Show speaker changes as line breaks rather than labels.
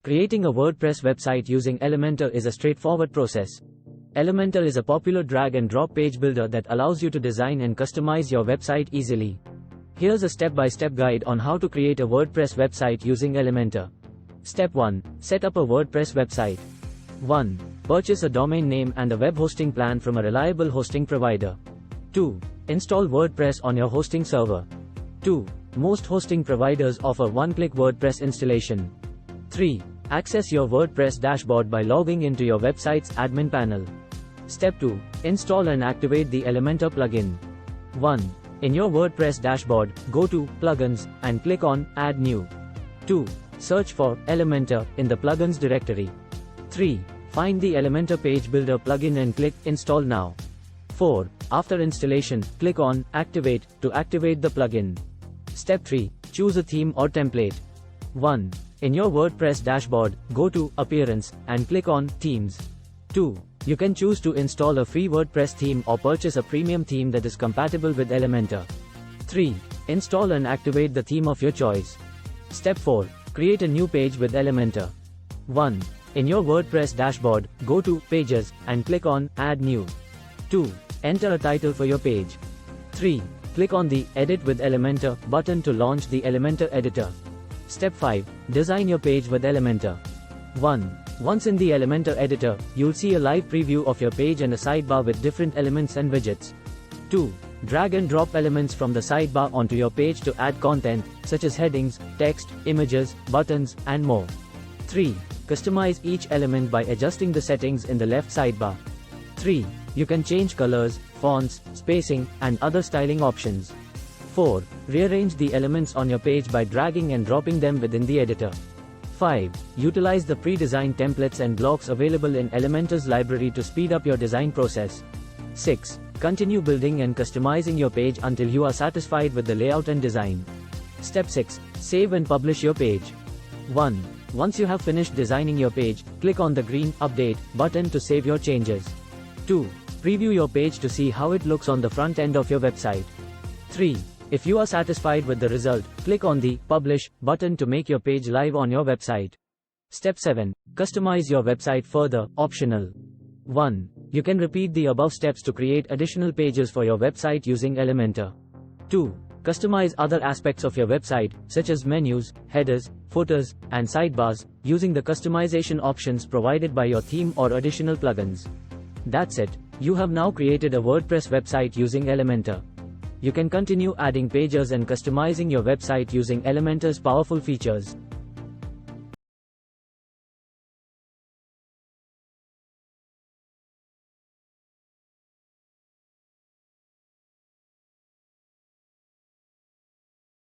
Creating a WordPress website using Elementor is a straightforward process. Elementor is a popular drag-and-drop page builder that allows you to design and customize your website easily. Here's a step-by-step guide on how to create a WordPress website using Elementor. Step 1. Set up a WordPress website. 1. Purchase a domain name and a web hosting plan from a reliable hosting provider. 2. Install WordPress on your hosting server. 2. Most hosting providers offer one-click WordPress installation. 3. Access your WordPress dashboard by logging into your website's admin panel. Step 2. Install and activate the Elementor plugin. 1. In your WordPress dashboard, go to Plugins and click on Add New. 2. Search for Elementor in the Plugins directory. 3. Find the Elementor Page Builder plugin and click Install Now. 4. After installation, click on Activate to activate the plugin. Step 3. Choose a theme or template. 1. In your WordPress dashboard, go to Appearance and click on Themes. 2. You can choose to install a free WordPress theme or purchase a premium theme that is compatible with Elementor. 3. Install and activate the theme of your choice. Step 4. Create a new page with Elementor. 1. In your WordPress dashboard, go to Pages and click on Add New. 2. Enter a title for your page. 3. Click on the Edit with Elementor button to launch the Elementor editor. Step 5. Design your page with Elementor. 1. Once in the Elementor editor, you'll see a live preview of your page and a sidebar with different elements and widgets. 2. Drag and drop elements from the sidebar onto your page to add content, such as headings, text, images, buttons, and more. 3. Customize each element by adjusting the settings in the left sidebar. 3. You can change colors, fonts, spacing, and other styling options. 4. Rearrange the elements on your page by dragging and dropping them within the editor. 5. Utilize the pre-designed templates and blocks available in Elementor's library to speed up your design process. 6. Continue building and customizing your page until you are satisfied with the layout and design. Step 6. Save and publish your page. 1. Once you have finished designing your page, click on the green Update button to save your changes. 2. Preview your page to see how it looks on the front end of your website. 3. If you are satisfied with the result, click on the Publish button to make your page live on your website. Step 7. Customize your website further, optional. 1. You can repeat the above steps to create additional pages for your website using Elementor. 2. Customize other aspects of your website, such as menus, headers, footers, and sidebars, using the customization options provided by your theme or additional plugins. That's it. You have now created a WordPress website using Elementor. You can continue adding pages and customizing your website using Elementor's powerful features.